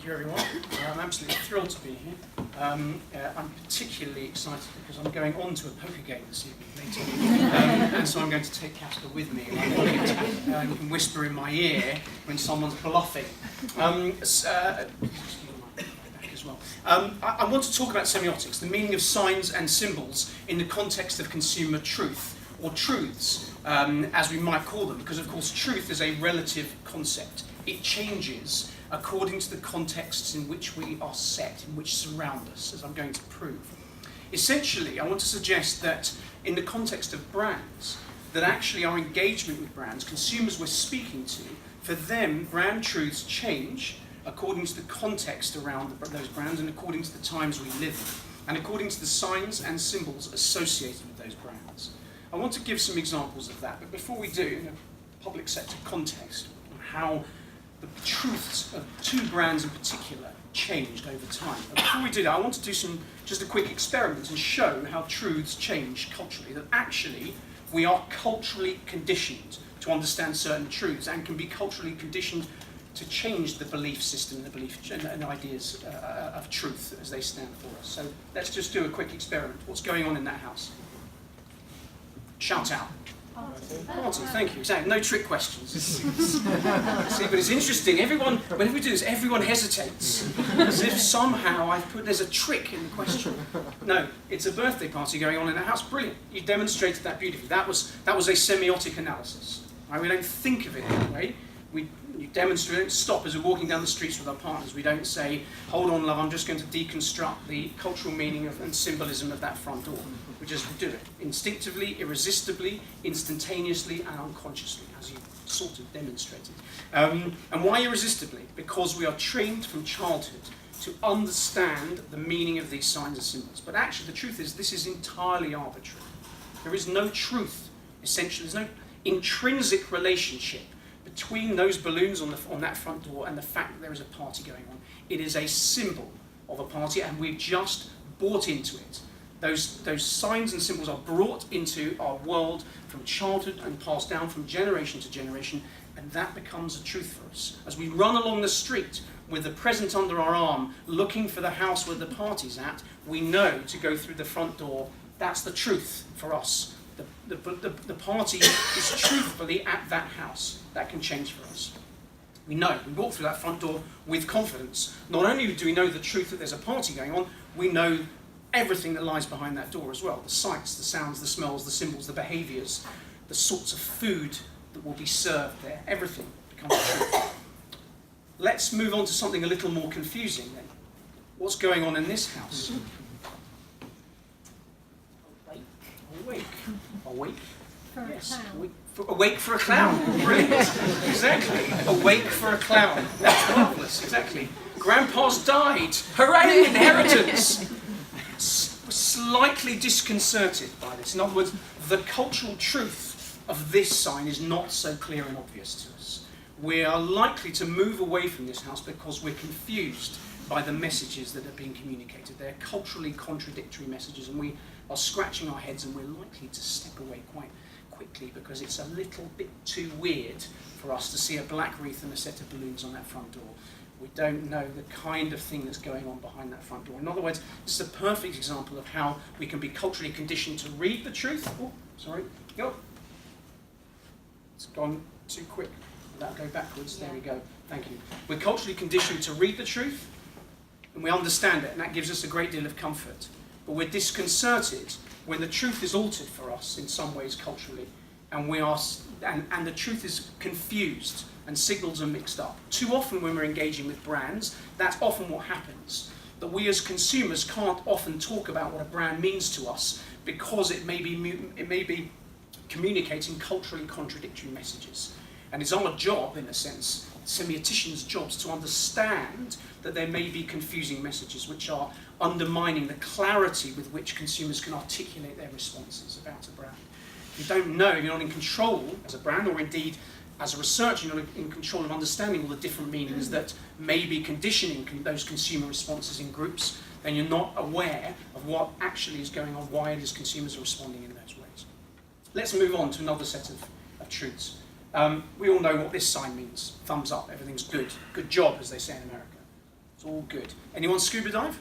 you, everyone. I'm absolutely thrilled to be here. I'm particularly excited because I'm going on to a poker game this evening later, and so I'm going to take Casper with me, and I can whisper in my ear when someone's bluffing. I want to talk about semiotics, the meaning of signs and symbols in the context of consumer truth, or truths, as we might call them, because of course truth is a relative concept. It changes according to the contexts in which we are set, in which surround us, as I'm going to prove. Essentially, I want to suggest that in the context of brands, that actually our engagement with brands, consumers we're speaking to, for them, brand truths change according to the context around those brands and according to the times we live in, and according to the signs and symbols associated with those brands. I want to give some examples of that, but before we do, in a public sector context, on how the truths of two brands in particular changed over time. But before we do that, I want to do just a quick experiment and show how truths change culturally, that actually we are culturally conditioned to understand certain truths and can be culturally conditioned to change the belief system, the belief and ideas of truth as they stand for us. So let's just do a quick experiment. What's going on in that house? Shout out. Party, thank you. Exactly. No trick questions. See, but it's interesting. Whenever we do this, everyone hesitates, as if somehow there's a trick in the question. No, it's a birthday party going on in the house. Brilliant. You demonstrated that beautifully. That was a semiotic analysis. Right? We don't think of it that way. You demonstrate, don't stop as we're walking down the streets with our partners. We don't say, hold on, love, I'm just going to deconstruct the cultural meaning and symbolism of that front door. We just do it instinctively, irresistibly, instantaneously, and unconsciously, as you sort of demonstrated. And why irresistibly? Because we are trained from childhood to understand the meaning of these signs and symbols. But actually, the truth is, this is entirely arbitrary. There is no truth, essentially. There's no intrinsic relationship between those balloons on that front door and the fact that there is a party going on. It is a symbol of a party, and we've just bought into it. Those signs and symbols are brought into our world from childhood and passed down from generation to generation, and that becomes a truth for us. As we run along the street with the present under our arm, looking for the house where the party's at, we know to go through the front door. That's the truth for us. The party is truthfully at that house. That can change for us. We know. We walk through that front door with confidence. Not only do we know the truth that there's a party going on, we know everything that lies behind that door as well. The sights, the sounds, the smells, the symbols, the behaviours, the sorts of food that will be served there. Everything becomes truth. Let's move on to something a little more confusing then. What's going on in this house? Awake. Yes. Awake for a clown. Brilliant. Exactly. Awake for a clown. That's marvellous. Exactly. Grandpa's died. Hooray, inheritance. We're slightly disconcerted by this. In other words, the cultural truth of this sign is not so clear and obvious to us. We are likely to move away from this house because we're confused by the messages that are being communicated. They're culturally contradictory messages, and we are scratching our heads, and we're likely to step away quite quickly because it's a little bit too weird for us to see a black wreath and a set of balloons on that front door. We don't know the kind of thing that's going on behind that front door. In other words, this is a perfect example of how we can be culturally conditioned to read the truth. Oh, sorry. Go. It's gone too quick. That'll go backwards. There we go. Thank you. We're culturally conditioned to read the truth, and we understand it, and that gives us a great deal of comfort. But we're disconcerted when the truth is altered for us in some ways culturally, and the truth is confused and signals are mixed up. Too often when we're engaging with brands, that's often what happens. That we as consumers can't often talk about what a brand means to us because it may be communicating culturally contradictory messages. And it's our job, in a sense, semioticians' jobs, to understand that there may be confusing messages which are undermining the clarity with which consumers can articulate their responses about a brand. If you don't know, you're not in control as a brand, or indeed as a researcher, you're not in control of understanding all the different meanings that may be conditioning those consumer responses in groups, then you're not aware of what actually is going on, why it is consumers are responding in those ways. Let's move on to another set of truths. We all know what this sign means. Thumbs up, everything's good. Good job, as they say in America. It's all good. Anyone scuba dive?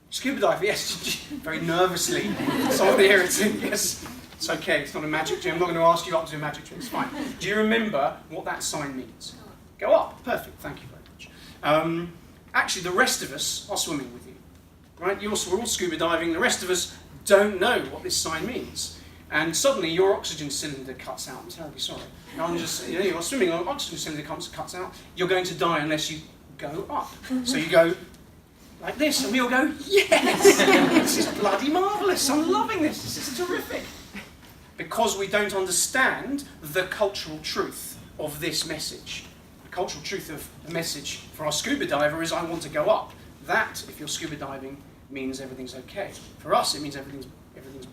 Scuba dive, yes. Very nervously. Some of the irritant, yes. It's okay, it's not a magic trick. I'm not going to ask you up to do a magic trick, it's fine. Do you remember what that sign means? Go up. Perfect, thank you very much. Actually, the rest of us are swimming with you. Right? We're all scuba diving. The rest of us don't know what this sign means. And suddenly your oxygen cylinder cuts out. I'm terribly sorry. You're swimming, your oxygen cylinder cuts out. You're going to die unless you go up. So you go like this, and we all go, yes! This is bloody marvellous. I'm loving this. This is terrific. Because we don't understand the cultural truth of this message. The cultural truth of the message for our scuba diver is, I want to go up. That, if you're scuba diving, means everything's okay. For us, it means everything's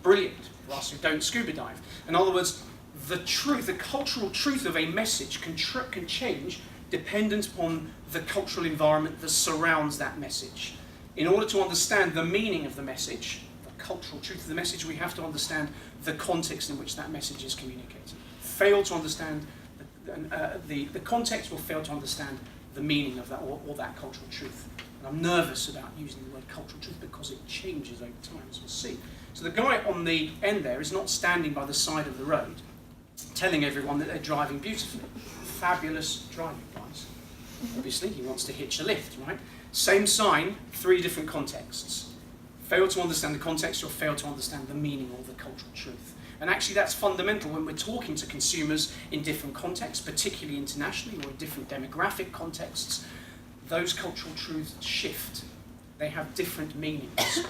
brilliant. For us who don't scuba dive. In other words, the cultural truth of a message can change dependent upon the cultural environment that surrounds that message. In order to understand the meaning of the message, the cultural truth of the message, we have to understand the context in which that message is communicated. Fail to understand the context, will fail to understand the meaning of that or that cultural truth. And I'm nervous about using the word cultural truth because it changes over time, as we'll see. So the guy on the end there is not standing by the side of the road telling everyone that they're driving beautifully. Fabulous driving, guys. Obviously, he wants to hitch a lift, right? Same sign, 3 different contexts. Fail to understand the context, or fail to understand the meaning or the cultural truth. And actually that's fundamental when we're talking to consumers in different contexts, particularly internationally or in different demographic contexts. Those cultural truths shift. They have different meanings.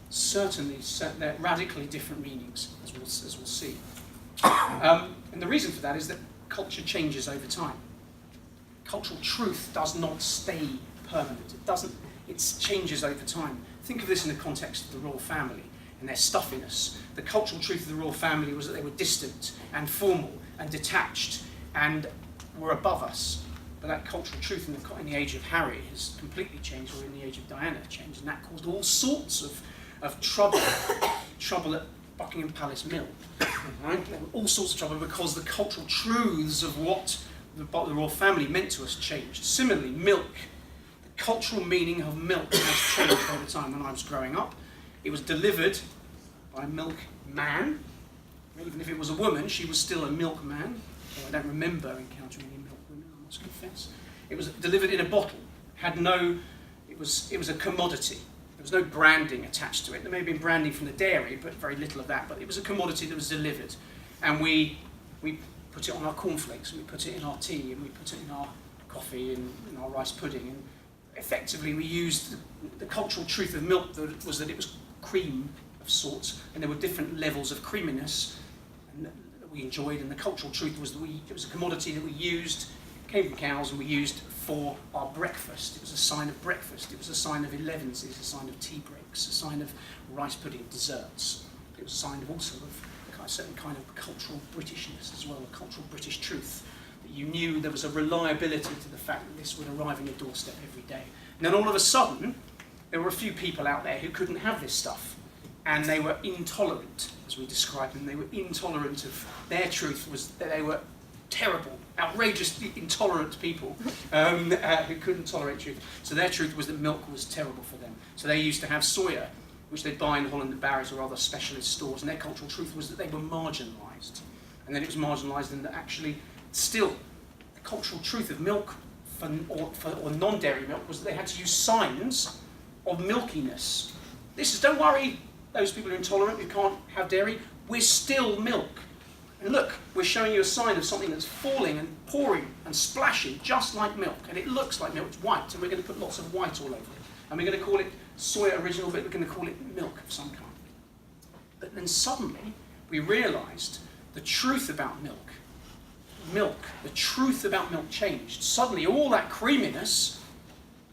Certainly, they're radically different meanings, as we'll see. And the reason for that is that culture changes over time. Cultural truth does not stay permanent. It changes over time. Think of this in the context of the royal family and their stuffiness. The cultural truth of the royal family was that they were distant and formal and detached and were above us. But that cultural truth in the age of Harry has completely changed, or in the age of Diana changed, and that caused all sorts of trouble. Trouble at Buckingham Palace Mill. Right? All sorts of trouble because the cultural truths of what the royal family meant to us changed. Similarly, milk. The cultural meaning of milk has changed over time. When I was growing up, it was delivered by a milkman. Even if it was a woman, she was still a milkman. I don't remember encountering any milkwomen, I must confess. It was delivered in a bottle. It was a commodity. There was no branding attached to it. There may have been branding from the dairy, but very little of that. But it was a commodity that was delivered. And we put it on our cornflakes, and we put it in our tea, and we put it in our coffee and in our rice pudding. And effectively, we used the cultural truth of milk was that it was cream of sorts, and there were different levels of creaminess that we enjoyed. And the cultural truth was that it was a commodity that we used, came from cows, and we used for our breakfast. It was a sign of breakfast. It was a sign of 11s. It was a sign of tea breaks, a sign of rice pudding desserts. It was a sign of also of a certain kind of cultural Britishness as well, a cultural British truth. That you knew there was a reliability to the fact that this would arrive on your doorstep every day. And then all of a sudden, there were a few people out there who couldn't have this stuff. And they were intolerant, as we described them. They were intolerant of their truth was that they were terrible, outrageously intolerant people who couldn't tolerate truth. So their truth was that milk was terrible for them. So they used to have soya, which they'd buy in Holland and Barry's or other specialist stores, and their cultural truth was that they were marginalised. And then it was marginalised, and that actually still the cultural truth of milk or non-dairy milk was that they had to use signs of milkiness. This is, don't worry, those people who are intolerant, who can't have dairy, we're still milk. And look, we're showing you a sign of something that's falling and pouring and splashing just like milk. And it looks like milk, it's white, and we're going to put lots of white all over it. And we're going to call it soya original, but we're going to call it milk of some kind. But then suddenly, we realised the truth about milk, the truth about milk changed. Suddenly, all that creaminess,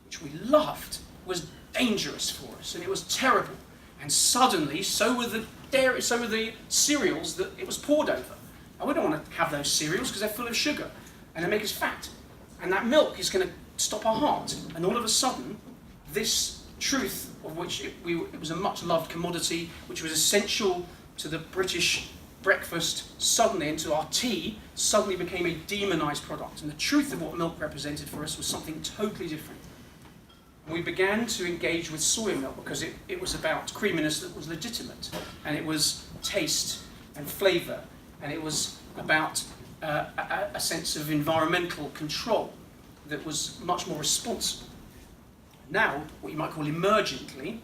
which we loved, was dangerous for us, and it was terrible. And suddenly, so were the cereals that it was poured over. And we don't want to have those cereals because they're full of sugar, and they make us fat. And that milk is going to stop our heart. And all of a sudden, this truth of which it was a much loved commodity, which was essential to the British breakfast suddenly, into our tea, suddenly became a demonized product. And the truth of what milk represented for us was something totally different. And we began to engage with soy milk because it was about creaminess that was legitimate, and it was taste and flavour, and it was about a sense of environmental control that was much more responsible. Now, what you might call emergently,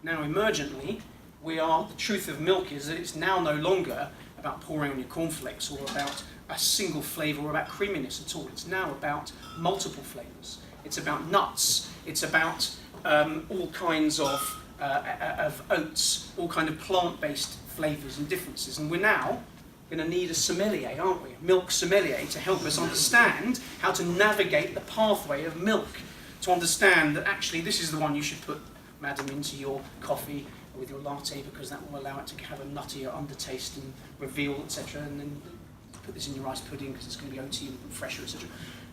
the truth of milk is that it's now no longer about pouring on your cornflakes or about a single flavour or about creaminess at all. It's now about multiple flavours. It's about nuts. It's about all kinds of oats, all kind of plant-based flavours and differences. And we're now going to need a sommelier, aren't we? A milk sommelier to help us understand how to navigate the pathway of milk, to understand that actually this is the one you should put, madam, into your coffee or with your latte because that will allow it to have a nuttier undertaste and reveal, etc. And then put this in your rice pudding because it's going to be oaty and fresher, etc.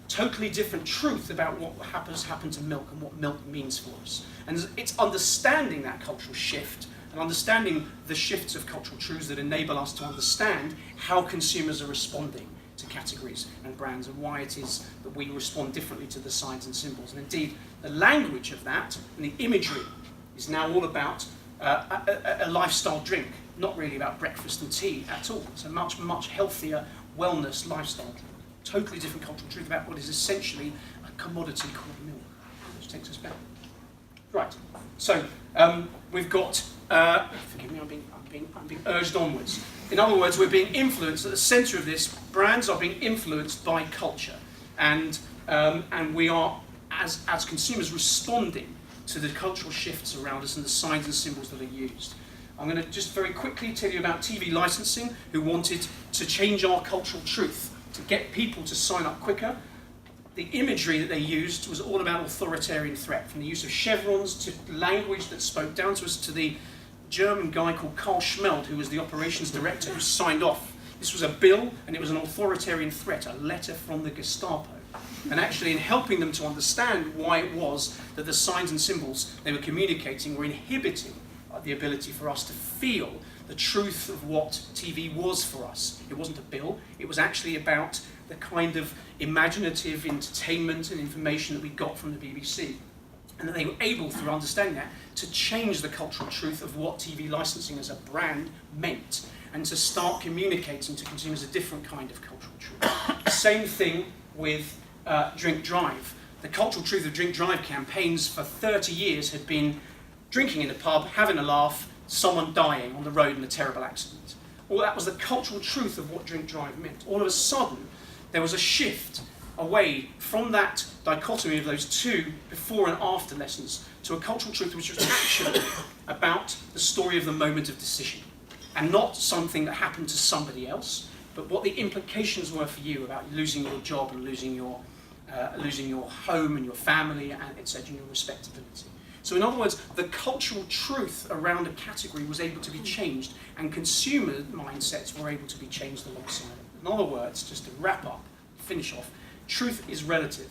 Totally different truth about what happened to milk and what milk means for us. And it's understanding that cultural shift and understanding the shifts of cultural truths that enable us to understand how consumers are responding to categories and brands and why it is that we respond differently to the signs and symbols. And indeed, the language of that and the imagery is now all about a lifestyle drink, not really about breakfast and tea at all. It's a much, much healthier wellness lifestyle drink. Totally different cultural truth about what is essentially a commodity called milk, which takes us back. Right, so we've got, forgive me, I'm being urged onwards. In other words, we're being influenced, at the centre of this, brands are being influenced by culture. And we are, as consumers, responding to the cultural shifts around us and the signs and symbols that are used. I'm going to just very quickly tell you about TV licensing, who wanted to change our cultural truth, to get people to sign up quicker. The imagery that they used was all about authoritarian threat, from the use of chevrons to language that spoke down to us, to the German guy called Karl Schmeld, who was the operations director, who signed off. This was a bill, and it was an authoritarian threat, a letter from the Gestapo. And actually, in helping them to understand why it was that the signs and symbols they were communicating were inhibiting the ability for us to feel the truth of what TV was for us. It wasn't a bill, it was actually about the kind of imaginative entertainment and information that we got from the BBC. And that they were able, through understanding that, to change the cultural truth of what TV licensing as a brand meant, and to start communicating to consumers a different kind of cultural truth. Same thing with Drink Drive. The cultural truth of Drink Drive campaigns for 30 years had been drinking in a pub, having a laugh, someone dying on the road in a terrible accident. Well, that was the cultural truth of what Drink Drive meant. All of a sudden, there was a shift away from that dichotomy of those two before and after lessons to a cultural truth which was actually about the story of the moment of decision, and not something that happened to somebody else, but what the implications were for you about losing your job and losing your home and your family and etc. and your respectability. So in other words, the cultural truth around a category was able to be changed, and consumer mindsets were able to be changed alongside it. In other words, just to wrap up, finish off, truth is relative,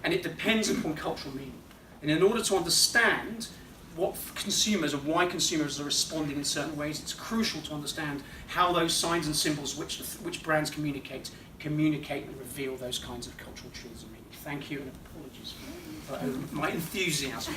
and it depends upon cultural meaning. And in order to understand what consumers and why consumers are responding in certain ways, it's crucial to understand how those signs and symbols which brands communicate and reveal those kinds of cultural truths and meaning. Thank you, and apologies for my enthusiasm.